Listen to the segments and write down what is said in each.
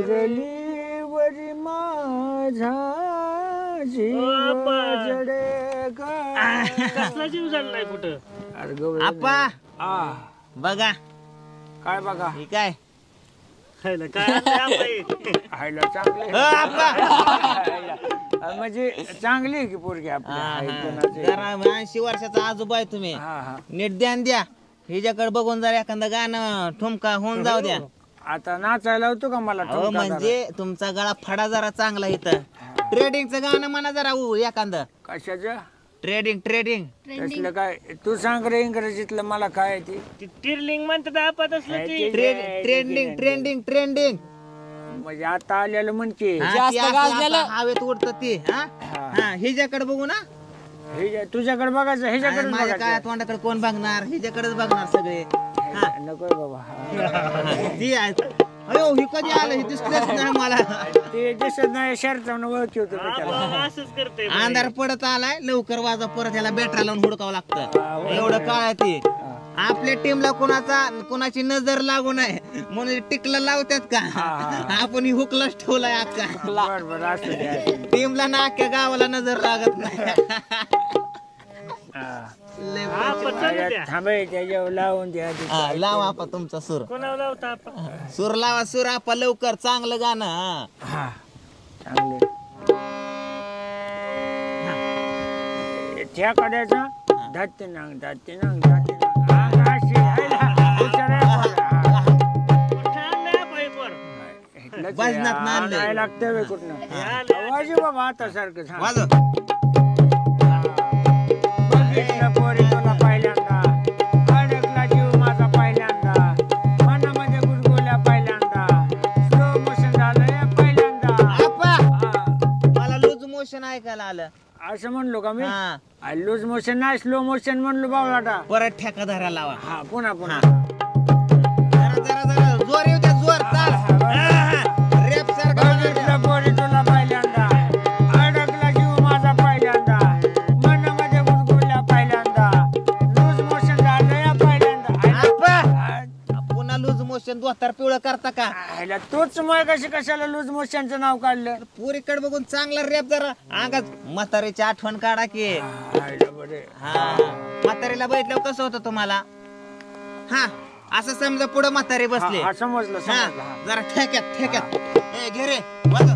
मुरली वरी माझा जीव जडे कसला जीव झालाय कुठं? अरे गवळण आप्पा आ बघा काय बघा हे काय खायला काय आणलंय आपलं? हायला चांगले आप्पा म्हणजे चांगली आहे की पोरगी आपली जरा 80 वर्षाचा आजोबा आहे तुम्ही नीट ध्यान द्या हिच्याकडे बघून जरा एखादं गाणं ठुमका होऊन जाऊ द्या. आता नाचायला होतो का मला हो म्हणजे तुमचा गळा फडा जरा चांगला इथं ट्रेडिंगचं गाणं म्हणा जरा एखादं. कशाचं ट्रेडिंग ट्रेडिंग तसलं काय तू सांग रे इंग्रजीतलं मला काय ती टिरलिंग म्हणतात आपण असलं ते. ट्रेंडिंग ट्रेंडिंग ट्रेंडिंग म्हणजे आता आलेलं म्हणते हवेत उडत ती हिच्याकडे बघू ना तुझ्याकडे बघायचं ह्याच्याकडे माझ्या काय तोंडाकडे कोण बघणार हिच्याकडेच बघणार सगळे. नको बाबा ती आहे अयो ही कधी आलं हे दिसलंच नाही मला. ते दिसत नाही शर्टावरून ओळखी होतं आपण असंच करतोय. अंधार पडत आलाय लवकर वाजा परत याला बॅटरा लावून हुडकावं लागतं एवढं काळ ती. आपल्या टीमला कोणाची नजर लागू नये म्हणून टिकला लावतात का आपण ही हुकलाच ठेवलाय अक्का टीमला ना अख्ख्या गावाला नजर लागत नाही. थांबे त्याच्यावर लावून द्या लावा आपा तुमचा सूर कोणाला लावता आपण? सूर लावा सूर आपा लवकर चांगलं गाणं. चांगले त्या कड्याचा धाते नांग धाते नांग धाते भजनात नांदलंय. लागतं कुठनं वाजू बाबा आता सारखं वाजव. पोरी तुला पहिल्यांदा अडकला जीव माझा पहिल्यांदा मनामध्ये गुडगुल्या पहिल्यांदा स्लो मोशन झालं पहिल्यांदा. मला लूज मोशन ऐकायला आलं असं म्हणलो का मी लूज मोशन नाही स्लो मोशन म्हणलो बावलाटा. परत ठेका धरा लावा. हा पुन्हा पुन्हा जरा जरा जरा जोर येऊ द्या जोर चाल रेप सारखा. पोरी तुला पहिल्यांदा अडकला जीव माझा पहिल्यांदा मनामध्ये गुडगुल्या पहिल्यांदा लूज मोशन झालं पहिल्यांदा. पुन्हा लूज मोशन दोस्तार पिवळं करता का? तोच मग कशी कशाला लूज मोशनचं नाव काढलं? पुरीकडे बघून चांगला रेप जरा अंगात म्हातारीची आठवण काढा की. म्हातारीला बघितल्यावर कसं होतं तुम्हाला? हा असं समजा पुढे म्हातारी बसली समजलं जरा ठेक्यात ठेक्यात घे रे वाजव.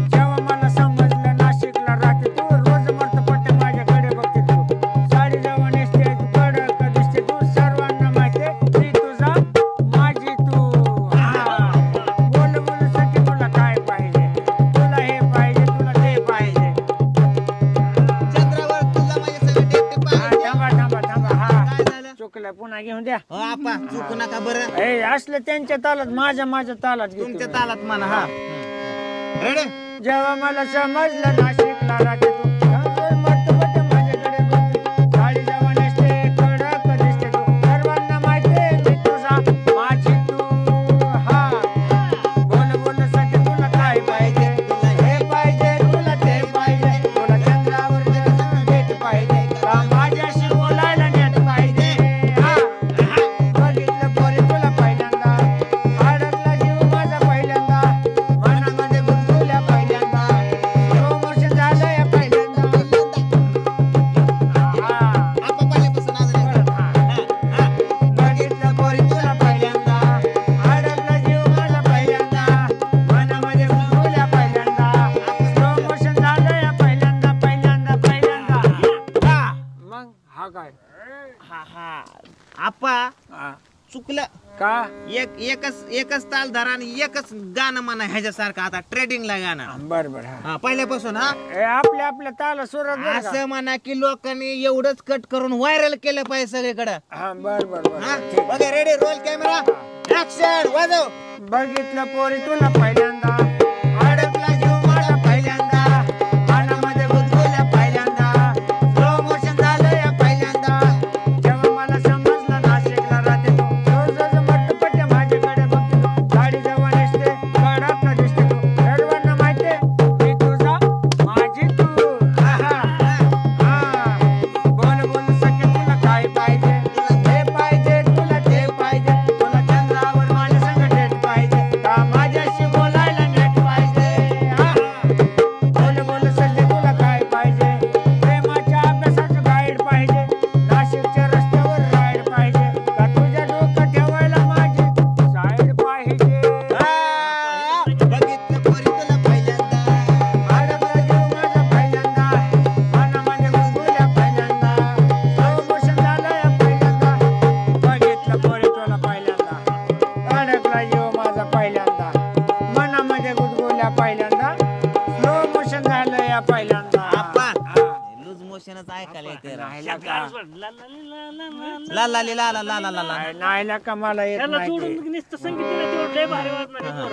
जेव्हा मला समजलं नाशिकला राहते तू रोज मरत पट्टे माझ्याकडे बघते तू साडी जेव्हा नेसते तू कडक दिसते तू सर्वांना माहिती मी तुझा माझी तू. बोल बोल सखी तुला काय पाहिजे तुला हे पाहिजे तुला ते पाहिजे चंद्रावर तुझा माझ्या सगळं डेट पाहिजे. थांबा थांबा थांबा काय झालं? चुकलं पुन्हा घेऊन द्या. हो आपा चुकू नका बरं. हे असलं त्यांच्या तालात माझ्या तालात घेतो तुमच्या मी. तालात म्हणा. हा रेडी. जेव्हा मला समजलं नाशिकला राहते तू मरत पट्टे माझ्याकडे बघते साडी जेव्हा नेसते कडक दिसते तू सर्वांना माहिती मी तुझा माझी तू. हा बोल बोल सखी तुला काय पाहिजे तुला हे पाहिजे तुला ते पाहिजे तुला चंद्रावर भेट पाहिजे का माझ्याशी बोलायला नेट पाहिजे. बघितलं पोरी तुला पहिल्यांदा अडकला जीव माझा पहिल्यांदा मनामध्ये गुंतवल्या पहिल्यांदा स्लो मोशन झालंय पहिल्यांदा. आपा पहिल्यापासून आज बघितलं पोरी तुला पहिल्यांदा अडकला जीव माझा पहिल्यांदा मनामध्ये गुंतवल्या पहिल्यांदा स्लो मोशन झालंय पहिल्यांदा पहिल्यांदा पहिल्यांदा. मग हा काय हा हा आपा चुकलं का एकच ताल धरा आणि एकच गाणं म्हणा ह्याच्यासारखं. आता ट्रेडिंगला गाणं बर बर हा पहिल्यापासून. हा आपल्या ताला सुरत असं म्हणा की लोकांनी एवढंच कट करून व्हायरल केलं पाहिजे सगळीकडे. हा बर बर बघा रेडी रोल कॅमेरा ऍक्शन वाजव. बघितलं पोरी तुला पहिल्यांदा अडकला जीव माझा पहिल्यांदा मनामध्ये गुंतवल्या पहिल्यांदा स्लो मोशन झालंय पहिल्यांदा. जेव्हा मला समजलं नाशिकला राहते तू रोज रोज मट्ट पट्टे माझ्याकडे बघते तू साडी जेव्हा नेसते कडक दिसते तू सर्वांना माहिती मी तुझा माझी तू. बोल बोल सखी तुला काय पाहिजे तुला हे पाहिजे तुला ते पाहिजे तुला चंद्रावर माझ्या संग डेट पाहिजे का माझ्याशी बोल या पहिल्यांदा आप्पा हा. लूज मोशनच ऐकायला येते राव. नाहीला का गाणं सोड. ला ला ली ला ला ला ला. ला ला ली ला ला ला ला ला ला. नाहीला का मला येत त्याला नाही ते. सोडून नुसतं संगीत दिलं तेवढं लय भारी वाजणार आहे पोरं.